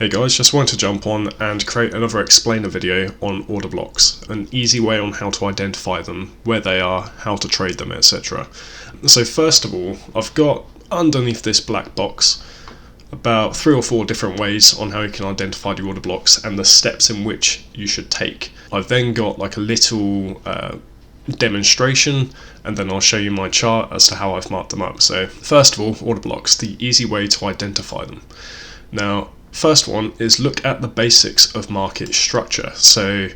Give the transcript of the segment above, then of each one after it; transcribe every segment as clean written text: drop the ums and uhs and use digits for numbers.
Hey guys, just wanted to jump on and create another explainer video on order blocks, an easy way on how to identify them, where they are, how to trade them, etc. So first of all, I've got underneath this black box about 3 or 4 different ways on how you can identify the order blocks and the steps in which you should take. I've then got like a little demonstration, and then I'll show you my chart as to how I've marked them up. So first of all, order blocks, the easy way to identify them. Now, first one is look at the basics of market structure. So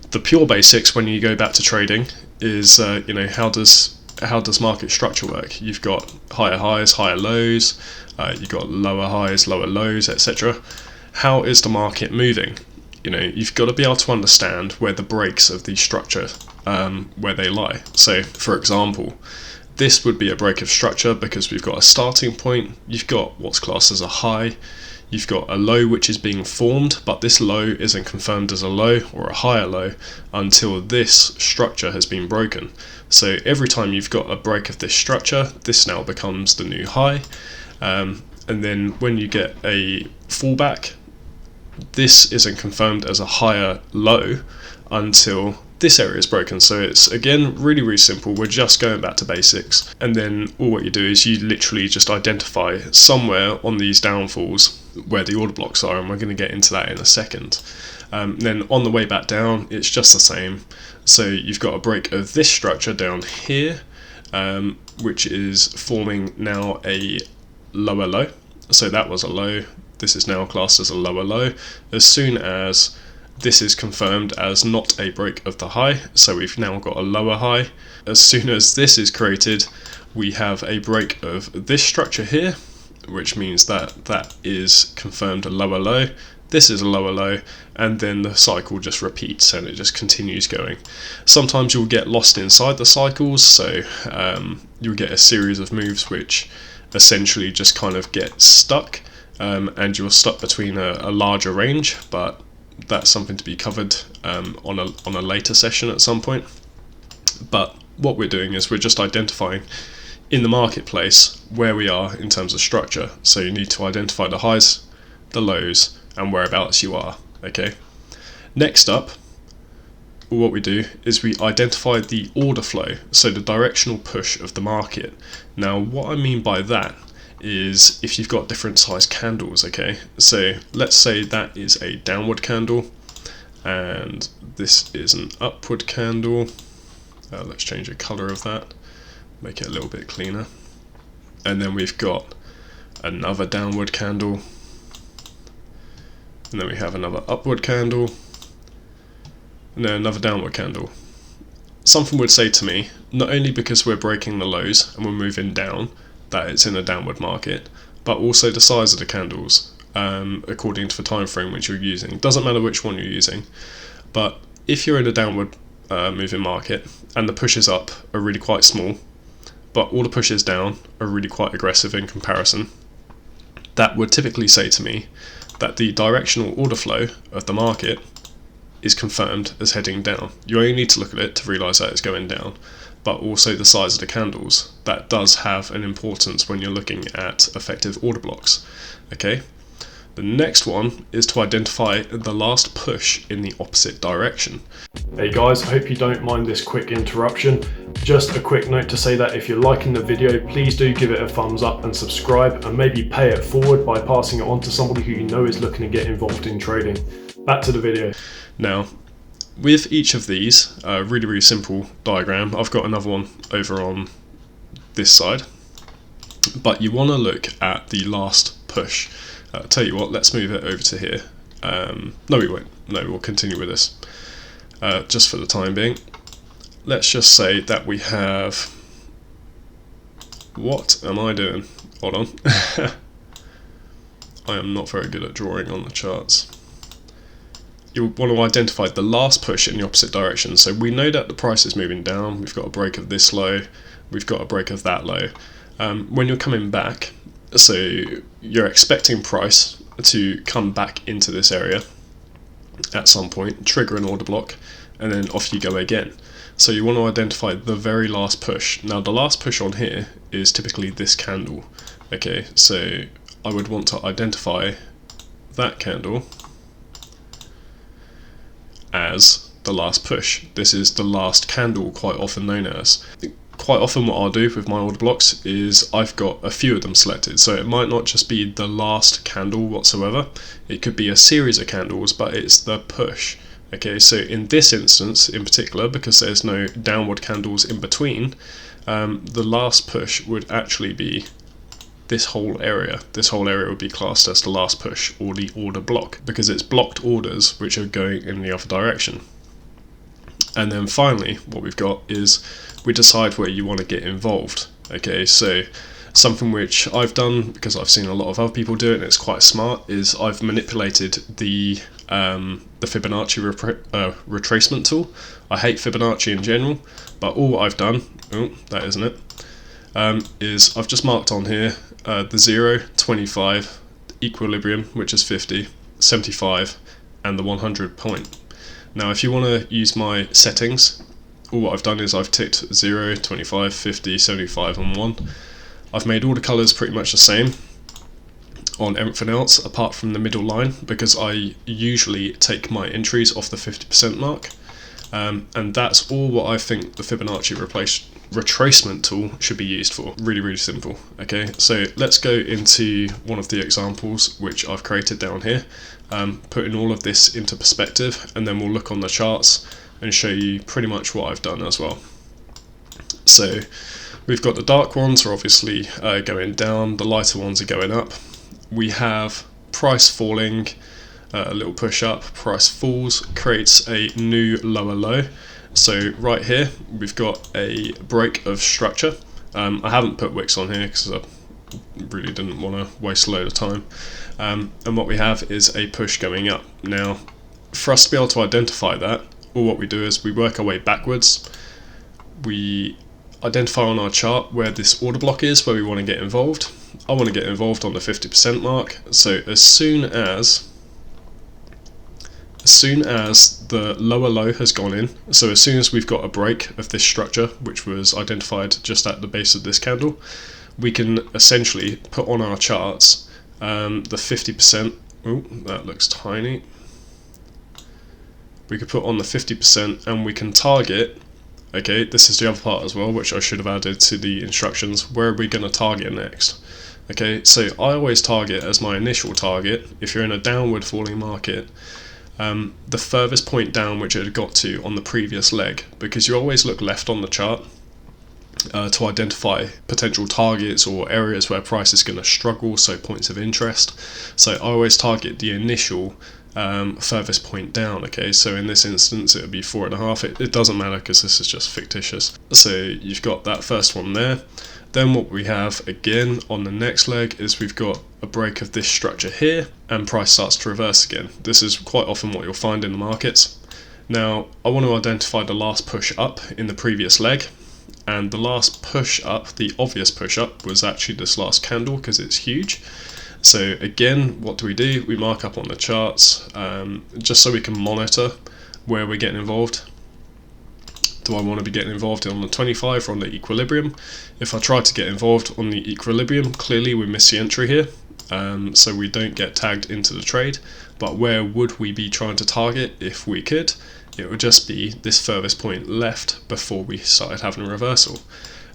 the pure basics when you go back to trading is how does market structure work? You've got higher highs, higher lows, you've got lower highs, lower lows, etc. How is the market moving? You've got to be able to understand where the breaks of the structure where they lie. So for example, this would be a break of structure because we've got a starting point, you've got what's classed as a high, you've got a low which is being formed, but this low isn't confirmed as a low or a higher low until this structure has been broken. So every time you've got a break of this structure, this now becomes the new high, and then when you get a fallback, this isn't confirmed as a higher low until this area is broken. So it's again really simple. We're just going back to basics, and then all what you do is you literally just identify somewhere on these downfalls where the order blocks are, and we're going to get into that in a second. Then on the way back down, it's just the same. So you've got a break of this structure down here, which is forming now a lower low. So that was a low, this is now classed as a lower low. As soon as this is confirmed as not a break of the high, so we've now got a lower high. As soon as this is created, we have a break of this structure here, which means that that is confirmed a lower low. This is a lower low, and then the cycle just repeats and it just continues going. Sometimes you'll get lost inside the cycles, so you'll get a series of moves which essentially just kind of get stuck, and you're stuck between a larger range, but that's something to be covered on a later session at some point. But what we're doing is we're just identifying in the marketplace where we are in terms of structure. So you need to identify the highs, the lows, and whereabouts you are. Okay. Next up, what we do is we identify the order flow, so the directional push of the market. Now what I mean by that is if you've got different size candles, okay? So let's say that is a downward candle and this is an upward candle. Let's change the color of that, make it a little bit cleaner. And then we've got another downward candle, and then we have another upward candle, and then another downward candle. Something would say to me, not only because we're breaking the lows and we're moving down, that it's in a downward market, but also the size of the candles according to the time frame which you're using. It doesn't matter which one you're using, but if you're in a downward moving market and the pushes up are really quite small, but all the pushes down are really quite aggressive in comparison, that would typically say to me that the directional order flow of the market is confirmed as heading down. You only need to look at it to realise that it's going down, but also the size of the candles. That does have an importance when you're looking at effective order blocks. Okay. The next one is to identify the last push in the opposite direction. Hey guys, I hope you don't mind this quick interruption. Just a quick note to say that if you're liking the video, please do give it a thumbs up and subscribe, and maybe pay it forward by passing it on to somebody who you know is looking to get involved in trading. Back to the video. Now, with each of these, really simple diagram. I've got another one over on this side, but you want to look at the last push. Tell you what, let's move it over to here. No, we won't. No, we'll continue with this. Just for the time being, let's just say that we have, what am I doing? Hold on. I am not very good at drawing on the charts. You want to identify the last push in the opposite direction. So we know that the price is moving down, we've got a break of this low, we've got a break of that low. When you're coming back, so you're expecting price to come back into this area at some point, trigger an order block, and then off you go again. So you want to identify the very last push. Now the last push on here is typically this candle. Okay, so I would want to identify that candle as the last push. This is the last candle, quite often known as. Quite often what I'll do with my order blocks is I've got a few of them selected, so it might not just be the last candle whatsoever, it could be a series of candles, but it's the push. Okay, so in this instance in particular, because there's no downward candles in between, the last push would actually be this whole area. This whole area would be classed as the last push, or the order block, because it's blocked orders which are going in the other direction. And then finally what we've got is we decide where you want to get involved. Okay, so something which I've done, because I've seen a lot of other people do it and it's quite smart, is I've manipulated the Fibonacci retracement tool. I hate Fibonacci in general, but all I've done, that isn't it, is I've just marked on here the 0, 25, equilibrium, which is 50, 75, and the 100 point. Now if you want to use my settings, all what I've done is I've ticked 0, 25, 50, 75 and 1. I've made all the colours pretty much the same on everything else apart from the middle line, because I usually take my entries off the 50% mark, and that's all what I think the Fibonacci retracement tool should be used for. Really simple. Okay, so let's go into one of the examples which I've created down here, putting all of this into perspective, and then we'll look on the charts and show you pretty much what I've done as well. So we've got the dark ones are obviously going down, the lighter ones are going up. We have price falling, a little push up, price falls, creates a new lower low. So right here we've got a break of structure. I haven't put wicks on here because I really didn't want to waste a load of time. And what we have is a push going up. Now for us to be able to identify that, all what we do is we work our way backwards. We identify on our chart where this order block is, where we want to get involved. I want to get involved on the 50% mark. So as soon as the lower low has gone in, so as soon as we've got a break of this structure, which was identified just at the base of this candle, we can essentially put on our charts the 50%. Oh, that looks tiny. We could put on the 50% and we can target, okay, this is the other part as well, which I should have added to the instructions. Where are we going to target next? Okay, so I always target as my initial target, if you're in a downward falling market, the furthest point down which it had got to on the previous leg, because you always look left on the chart to identify potential targets or areas where price is going to struggle, so points of interest. So I always target the initial furthest point down. Okay, so in this instance it would be 4.5. It doesn't matter because this is just fictitious. So you've got that first one there. Then what we have again on the next leg is we've got a break of this structure here, and price starts to reverse again. This is quite often what you'll find in the markets. Now I want to identify the last push up in the previous leg, and the last push up, the obvious push up, was actually this last candle because it's huge. So again, what do? We mark up on the charts just so we can monitor where we're getting involved. Do I want to be getting involved on the 25 or on the equilibrium? If I try to get involved on the equilibrium, clearly we miss the entry here, so we don't get tagged into the trade. But where would we be trying to target if we could? It would just be this furthest point left before we started having a reversal.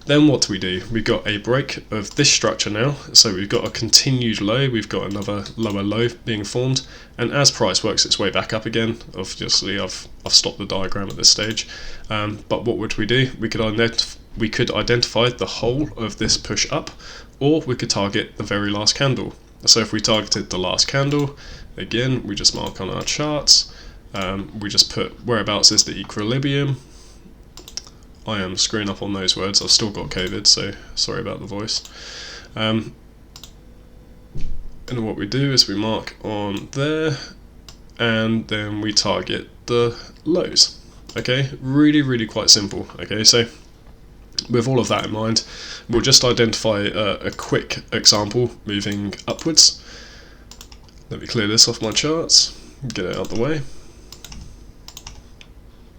Then what do? We've got a break of this structure now, so we've got a continued low, we've got another lower low being formed, and as price works its way back up again, obviously I've stopped the diagram at this stage, but what would we do? We could identify the whole of this push up, or we could target the very last candle. So if we targeted the last candle, again we just mark on our charts, we just put whereabouts is the equilibrium. I am screwing up on those words. I've still got COVID, so sorry about the voice. And what we do is we mark on there, and then we target the lows. Okay, really quite simple. Okay, so with all of that in mind, we'll just identify a quick example moving upwards. Let me clear this off my charts, get it out of the way,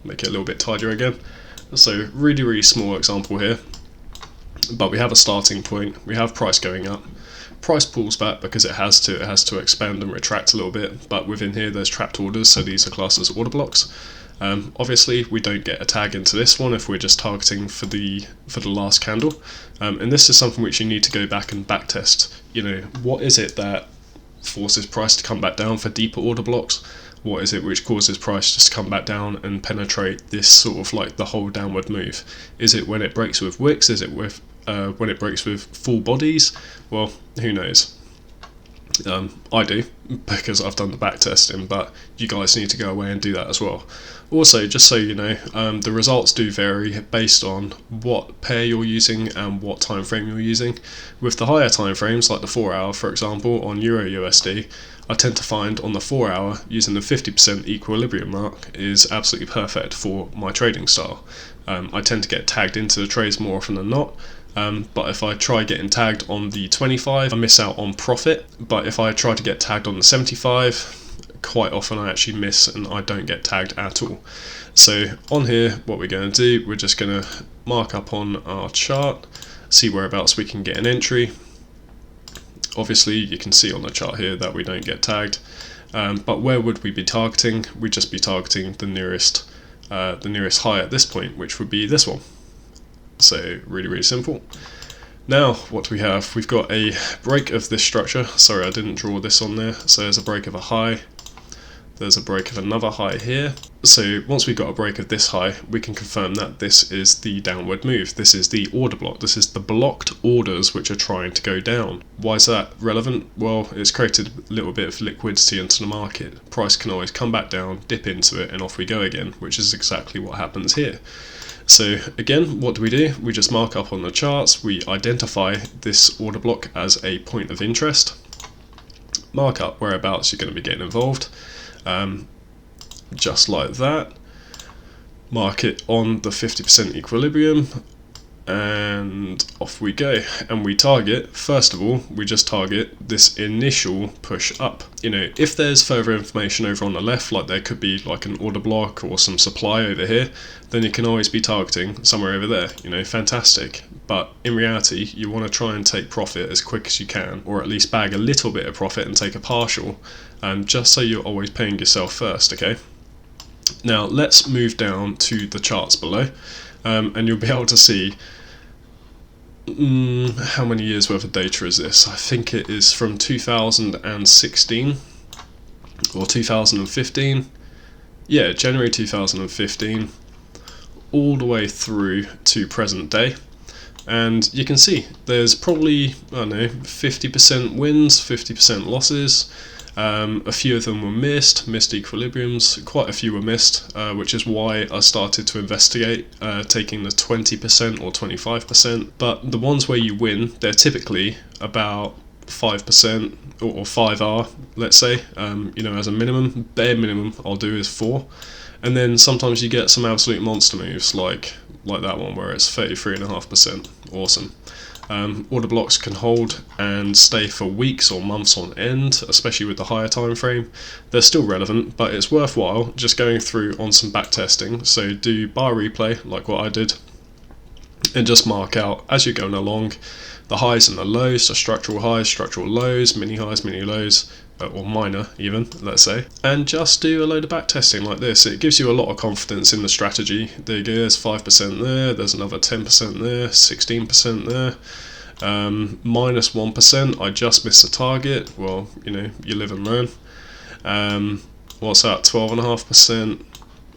make it a little bit tidier again. So really small example here, but we have a starting point, we have price going up, price pulls back because it has to expand and retract a little bit, but within here there's trapped orders, so these are classed as order blocks. Obviously we don't get a tag into this one if we're just targeting for the last candle, and this is something which you need to go back and back test. You know, what is it that forces price to come back down for deeper order blocks? What is it which causes price just to come back down and penetrate this sort of like the whole downward move? Is it when it breaks with wicks? Is it with when it breaks with full bodies? Well, who knows? I do, because I've done the back testing, but you guys need to go away and do that as well. Also, just so you know, the results do vary based on what pair you're using and what time frame you're using. With the higher time frames, like the 4 hour for example on Euro USD, I tend to find on the 4 hour using the 50% equilibrium mark is absolutely perfect for my trading style. I tend to get tagged into the trades more often than not. But if I try getting tagged on the 25, I miss out on profit. But if I try to get tagged on the 75, quite often I actually miss and I don't get tagged at all. So on here, what we're going to do, we're just going to mark up on our chart, see whereabouts we can get an entry. Obviously, you can see on the chart here that we don't get tagged. But where would we be targeting? We'd just be targeting the nearest high at this point, which would be this one. So really simple. Now what do we have? We've got a break of this structure. Sorry, I didn't draw this on there. So there's a break of a high, there's a break of another high here. So once we've got a break of this high, we can confirm that this is the downward move. This is the order block. This is the blocked orders which are trying to go down. Why is that relevant? Well, it's created a little bit of liquidity into the market. Price can always come back down, dip into it, and off we go again, which is exactly what happens here. So again, what do? We just mark up on the charts, we identify this order block as a point of interest, mark up whereabouts you're going to be getting involved, just like that, mark it on the 50% equilibrium, and off we go. And we target, first of all, we just target this initial push up. You know, if there's further information over on the left, like there could be like an order block or some supply over here, then you can always be targeting somewhere over there, you know, fantastic. But in reality, you want to try and take profit as quick as you can, or at least bag a little bit of profit and take a partial, just so you're always paying yourself first, okay? Now let's move down to the charts below, and you'll be able to see how many years worth of data is this? I think it is from 2016 or 2015. Yeah, January 2015 all the way through to present day. And you can see there's probably, I don't know, 50% wins, 50% losses. A few of them were missed equilibriums, quite a few were missed, which is why I started to investigate taking the 20% or 25%. But the ones where you win, they're typically about 5% or 5R, let's say, you know, as a minimum. Bare minimum I'll do is 4. And then sometimes you get some absolute monster moves like that one where it's 33.5%. Awesome. Order blocks can hold and stay for weeks or months on end, especially with the higher time frame. They're still relevant, but it's worthwhile just going through on some back testing. So do bar replay like what I did, and just mark out as you're going along the highs and the lows, the structural highs, structural lows, mini highs, mini lows, or minor even, let's say, and just do a load of back testing like this. It gives you a lot of confidence in the strategy. There you go, there's 5% there, there's another 10% there, 16% there, minus 1%, I just missed the target. Well, you know, you live and learn. What's that, 12.5%,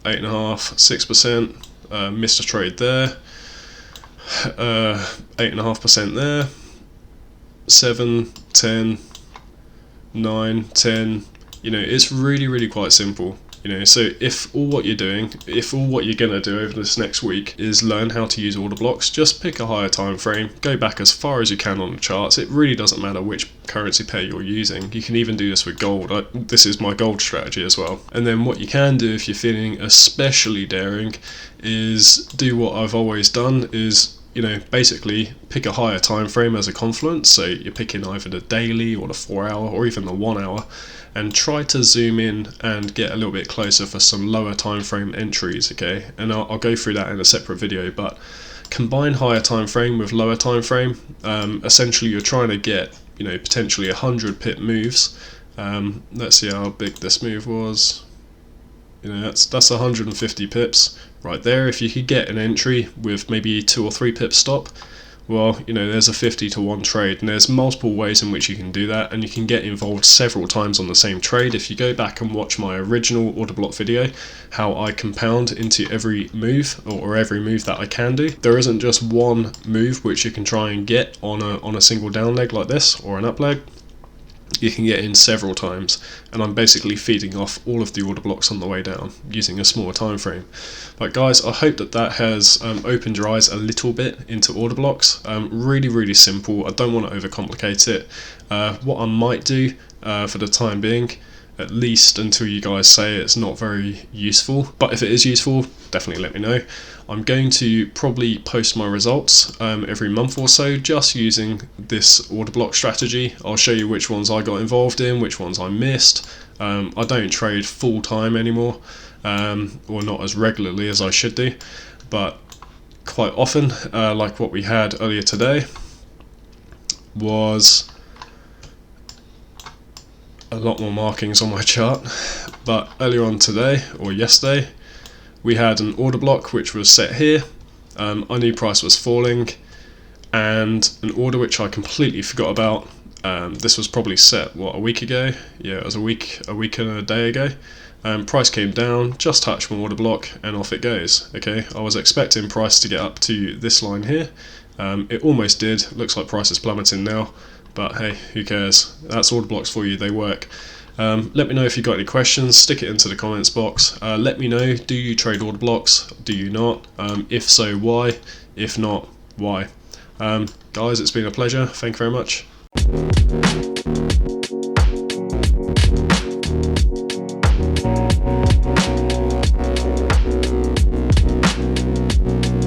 8.5%, 6%, missed a trade there, 8.5% there, 7, 10, 9, 10, you know, it's really quite simple, you know. So if all what you're doing, if all what you're gonna do over this next week is learn how to use order blocks, just pick a higher time frame, go back as far as you can on the charts. It really doesn't matter which currency pair you're using. You can even do this with gold. This is my gold strategy as well. And then what you can do if you're feeling especially daring is do what I've always done, is, you know, basically pick a higher time frame as a confluence. So you're picking either the daily or the 4 hour or even the 1 hour, and try to zoom in and get a little bit closer for some lower time frame entries, okay? And I'll go through that in a separate video, but combine higher time frame with lower time frame. Essentially you're trying to get, you know, potentially 100 pip moves. Let's see how big this move was. You know, that's 150 pips right there. If you could get an entry with maybe 2 or 3 pip stop, well, you know, there's a 50 to 1 trade, and there's multiple ways in which you can do that, and you can get involved several times on the same trade. If you go back and watch my original order block video, how I compound into every move, or every move that I can do, there isn't just one move which you can try and get on a single down leg like this, or an up leg. You can get in several times, and I'm basically feeding off all of the order blocks on the way down using a smaller time frame. But guys, I hope that has opened your eyes a little bit into order blocks. Really simple. I don't want to overcomplicate it. What I might do for the time being, at least until you guys say it's not very useful, but if it is useful, definitely let me know. I'm going to probably post my results every month or so, just using this order block strategy. I'll show you which ones I got involved in, which ones I missed. I don't trade full time anymore, or not as regularly as I should do, but quite often, like what we had earlier today, was a lot more markings on my chart. But earlier on today, or yesterday, we had an order block which was set here. I knew price was falling, and an order which I completely forgot about. This was probably set, what, a week ago? Yeah, it was a week and a day ago. Price came down, just touched my order block, and off it goes. Okay, I was expecting price to get up to this line here. It almost did. Looks like price is plummeting now, but hey, who cares? That's order blocks for you, they work. Let me know if you've got any questions, stick it into the comments box. Let me know, do you trade order blocks? Do you not? If so, why? If not, why? Guys, it's been a pleasure. Thank you very much.